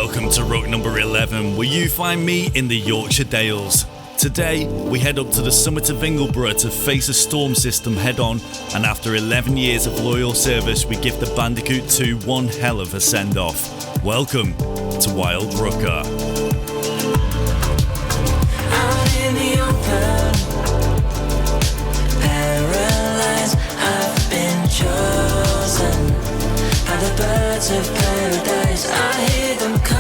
Welcome to Ruck number 11, where you find me in the Yorkshire Dales. Today, we head up to the summit of Ingleborough to face a storm system head-on, and after 11 years of loyal service, we give the Bandicoot II one hell of a send-off. Welcome to Wild Rucker. Out in the open, paralyzed, I've been chosen by the birds of paradise. I hear them coming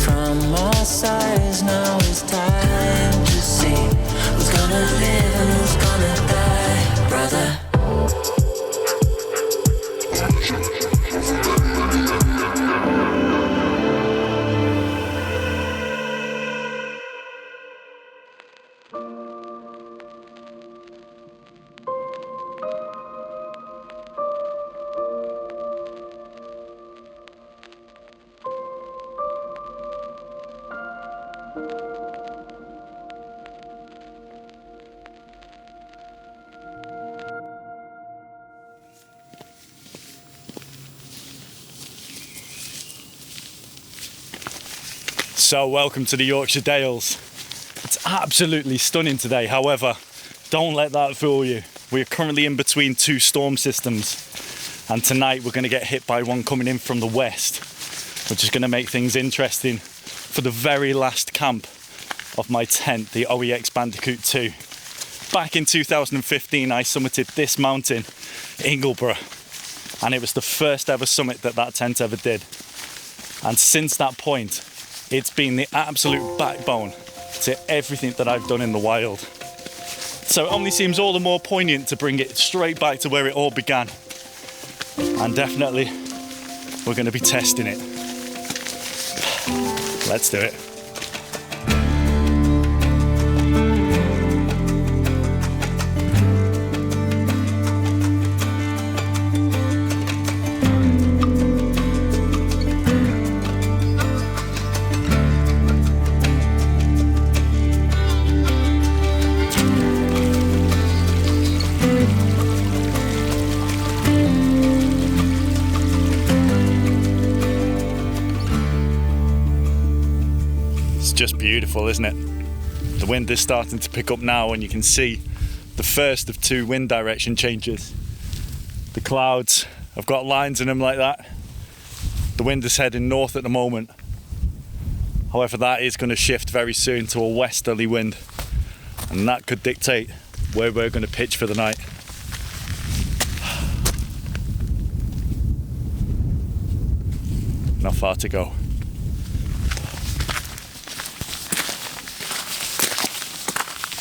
from all sides. Now it's time to see who's gonna live and who's gonna die, brother. So welcome to the Yorkshire Dales. It's absolutely stunning today, however, don't let that fool you. We're currently in between two storm systems, and tonight we're going to get hit by one coming in from the west, which is going to make things interesting for the very last camp of my tent, the OEX Bandicoot II. Back in 2015 I summited this mountain, Ingleborough, and it was the first ever summit that tent ever did. And since that point, it's been the absolute backbone to everything that I've done in the wild. So it only seems all the more poignant to bring it straight back to where it all began. And definitely, we're going to be testing it. Let's do it. Just beautiful, isn't it? The wind is starting to pick up now, and you can see the first of two wind direction changes. The clouds have got lines in them like that. The wind is heading north at the moment. However, that is going to shift very soon to a westerly wind, and that could dictate where we're going to pitch for the night. Not far to go.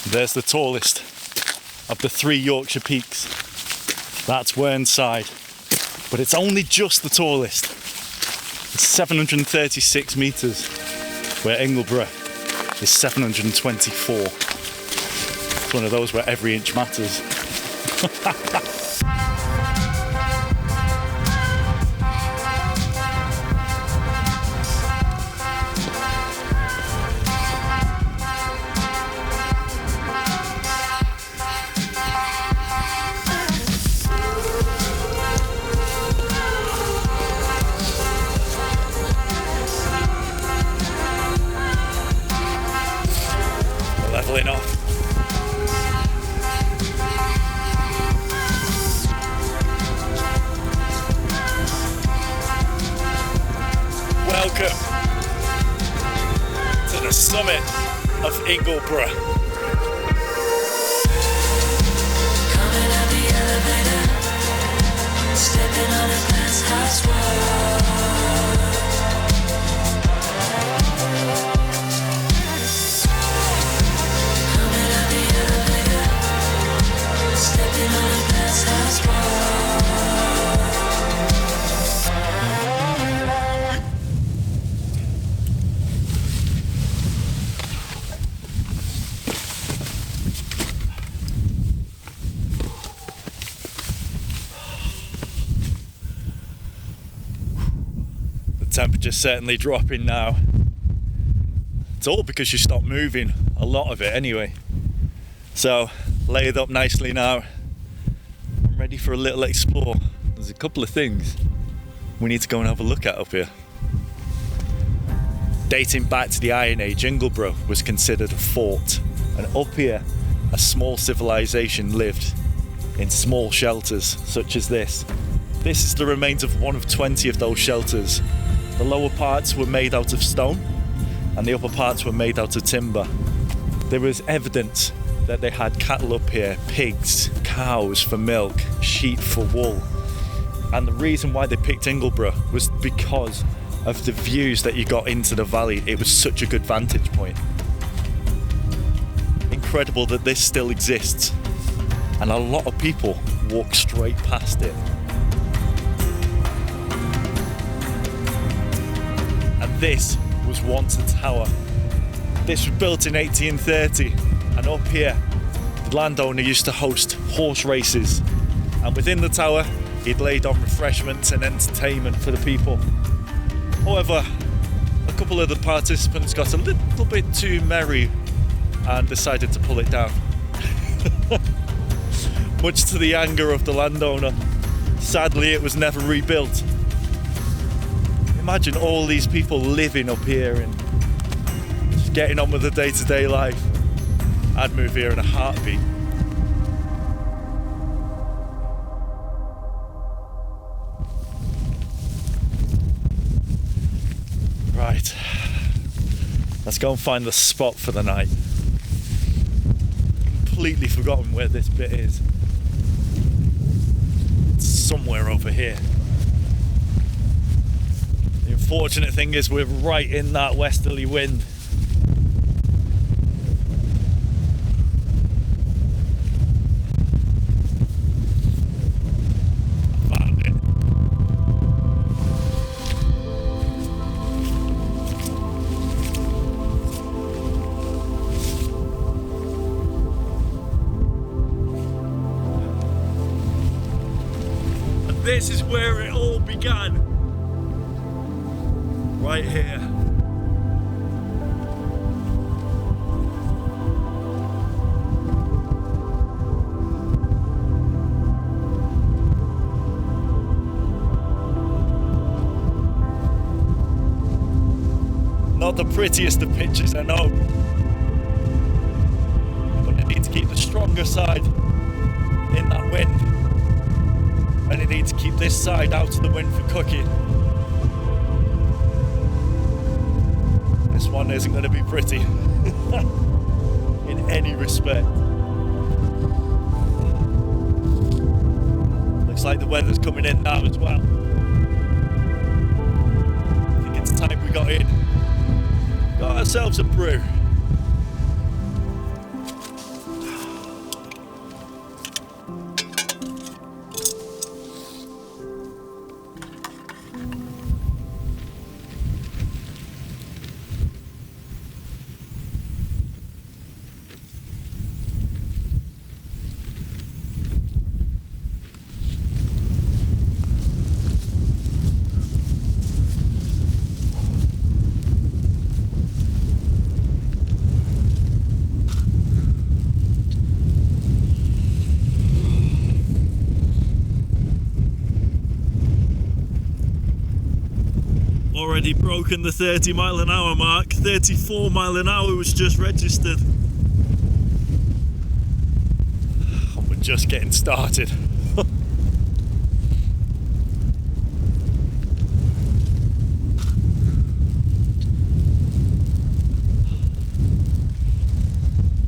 There's the tallest of the three Yorkshire peaks. That's Whernside, but it's only just the tallest. It's 736 metres, where Ingleborough is 724. It's one of those where every inch matters. Leveling off. Welcome to the summit of Ingleborough. Coming out the elevator, stepping on a glass house wall. The temperature's certainly dropping now. It's all because you stopped moving, a lot of it anyway. So, laid up nicely now. I'm ready for a little explore. There's a couple of things we need to go and have a look at up here. Dating back to the Iron Age, Ingleborough was considered a fort, and up here a small civilization lived in small shelters such as this. This is the remains of one of 20 of those shelters. The lower parts were made out of stone and the upper parts were made out of timber. There was evidence that they had cattle up here, pigs, cows for milk, sheep for wool. And the reason why they picked Ingleborough was because of the views that you got into the valley. It was such a good vantage point. Incredible that this still exists, and a lot of people walk straight past it. And this was once a tower. This was built in 1830, and up here the landowner used to host horse races, and within the tower he'd laid on refreshments and entertainment for the people. However, a couple of the participants got a little bit too merry and decided to pull it down. Much to the anger of the landowner. Sadly, it was never rebuilt. Imagine all these people living up here and just getting on with the day-to-day life. I'd move here in a heartbeat. Right, let's go and find the spot for the night. Completely forgotten where this bit is. It's somewhere over here. The unfortunate thing is we're right in that westerly wind. This is where it all began. Right here. Not the prettiest of pictures, I know. But I need to keep the stronger side in that wind. And you need to keep this side out of the wind for cooking. This one isn't going to be pretty in any respect. Looks like the weather's coming in now as well. I think it's time we got in. Got ourselves a brew. Already broken the 30 mile an hour mark. 34 mile an hour was just registered. And we're just getting started.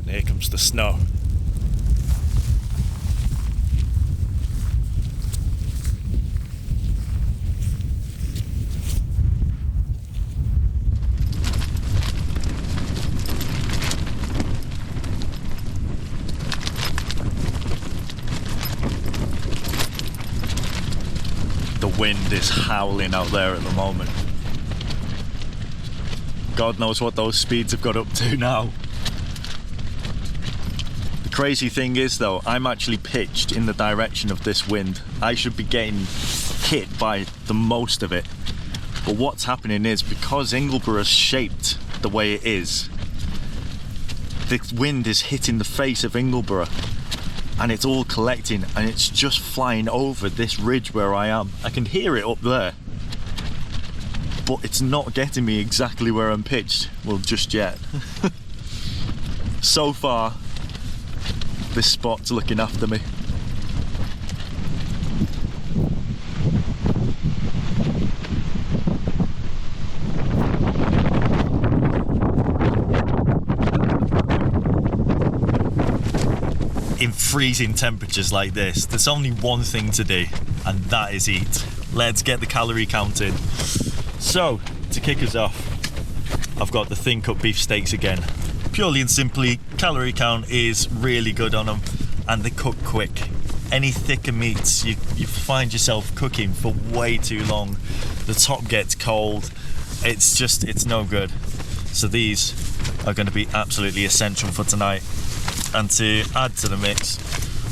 And here comes the snow. The wind is howling out there at the moment. God knows what those speeds have got up to now. The crazy thing is though, I'm actually pitched in the direction of this wind. I should be getting hit by the most of it. But what's happening is, because Ingleborough is shaped the way it is, the wind is hitting the face of Ingleborough. And it's all collecting and it's just flying over this ridge where I am. I can hear it up there. but it's not getting me exactly where I'm pitched. Well, just yet. So far, this spot's looking after me. In freezing temperatures like this, there's only one thing to do, and that is eat. Let's get the calorie count in. So, to kick us off, I've got the thin cut beef steaks again. Purely and simply, calorie count is really good on them, and they cook quick. Any thicker meats, you find yourself cooking for way too long. The top gets cold. It's no good. So these are going to be absolutely essential for tonight. And to add to the mix,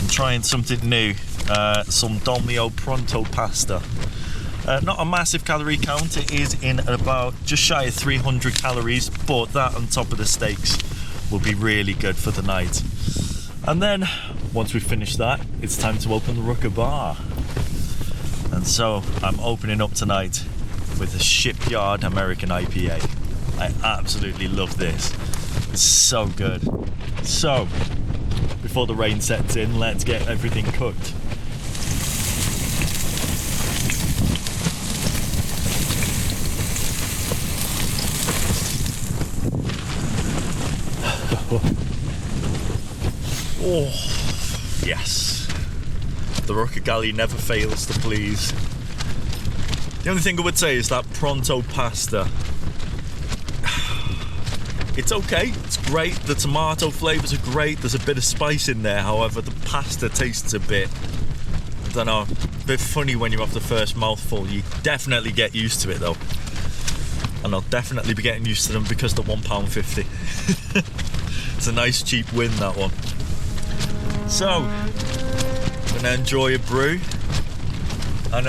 I'm trying something new, some Dolmio Pronto pasta. Not a massive calorie count, it is in about just shy of 300 calories, but that on top of the steaks will be really good for the night. And then, once we finish that, it's time to open the Rucker bar. And so, I'm opening up tonight with a Shipyard American IPA. I absolutely love this. It's so good. So, before the rain sets in, let's get everything cooked. Oh, yes. The Rucker Galley never fails to please. The only thing I would say is that Pronto pasta. It's okay, it's great, the tomato flavours are great, there's a bit of spice in there, however the pasta tastes a bit, I don't know, a bit funny when you have the first mouthful. You definitely get used to it though. And I'll definitely be getting used to them because they're £1.50. It's a nice cheap win, that one. So, I'm gonna enjoy a brew, and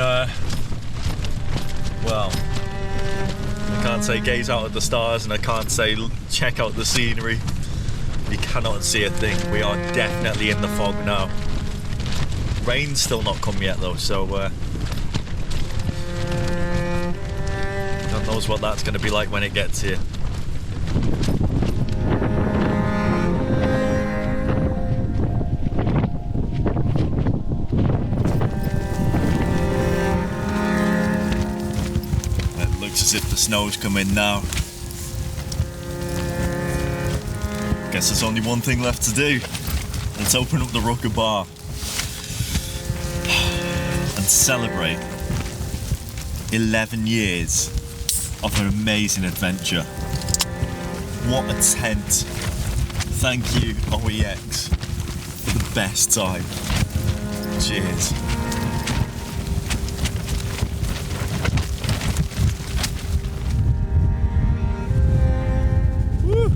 well, I can't say gaze out at the stars, and I can't say check out the scenery. You cannot see a thing. We are definitely in the fog now. Rain's still not come yet though, so God knows what that's going to be like when it gets here. It looks as if the snow's coming now. Guess there's only one thing left to do. Let's open up the Rucker bar and celebrate 11 years of an amazing adventure. What a tent. Thank you, OEX, for the best time. Cheers. Woo.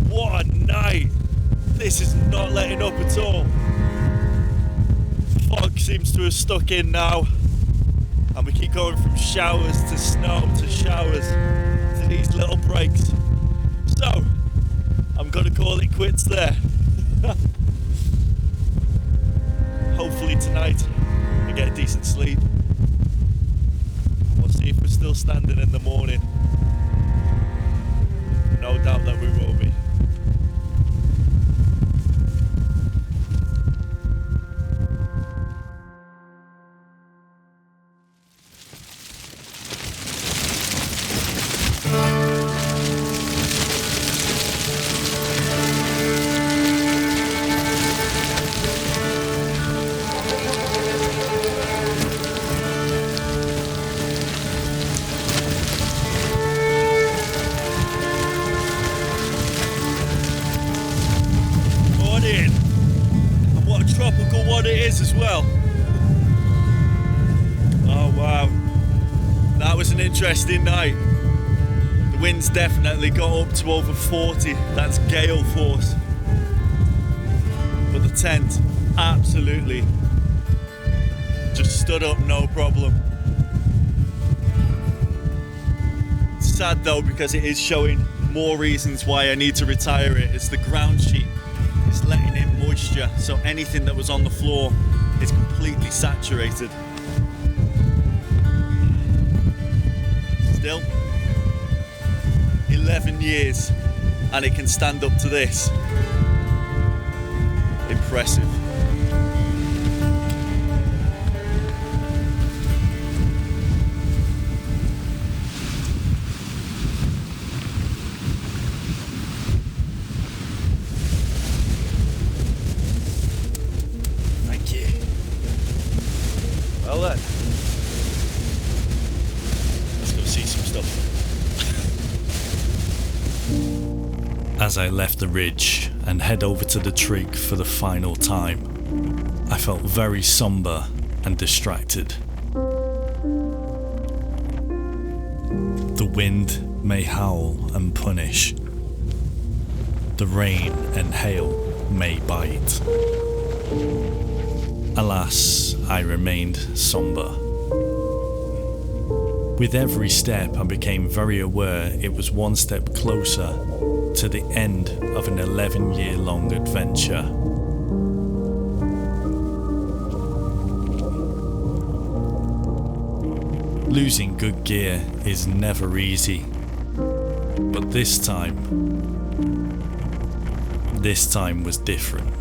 What a night. This is not letting up at all. Fog seems to have stuck in now. And we keep going from showers to snow to showers to these little breaks. So, I'm gonna call it quits there. Hopefully tonight I get a decent sleep. We'll see if we're still standing in the morning. No doubt that we will be. As well. Oh wow, that was an interesting night. The wind's definitely got up to over 40. That's gale force, but the tent absolutely just stood up, no problem. It's sad though because it is showing more reasons why I need to retire it. It's the ground sheet. It's letting in moisture, so anything that was on the floor is completely saturated. 11 years and it can stand up to this. Impressive. Thank you. Well then, let's go see some stuff. As I left the ridge and head over to the trig for the final time, I felt very somber and distracted. The wind may howl and punish. The rain and hail may bite. Alas, I remained somber. With every step, I became very aware it was one step closer to the end of an 11-year-long adventure. Losing good gear is never easy, but this time was different.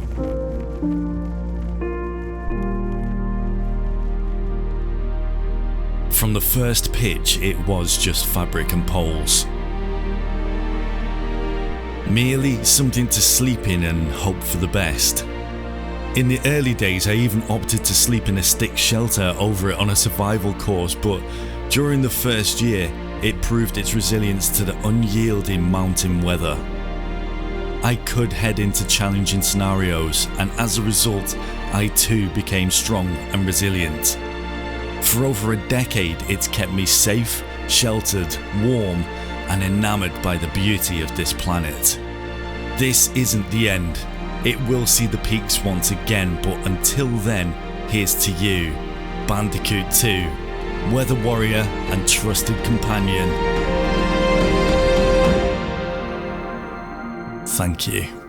From the first pitch, it was just fabric and poles. Merely something to sleep in and hope for the best. In the early days, I even opted to sleep in a stick shelter over it on a survival course, but during the first year, it proved its resilience to the unyielding mountain weather. I could head into challenging scenarios, and as a result, I too became strong and resilient. For over a decade, it's kept me safe, sheltered, warm, and enamoured by the beauty of this planet. This isn't the end. It will see the peaks once again, but until then, here's to you, Bandicoot II, weather warrior and trusted companion. Thank you.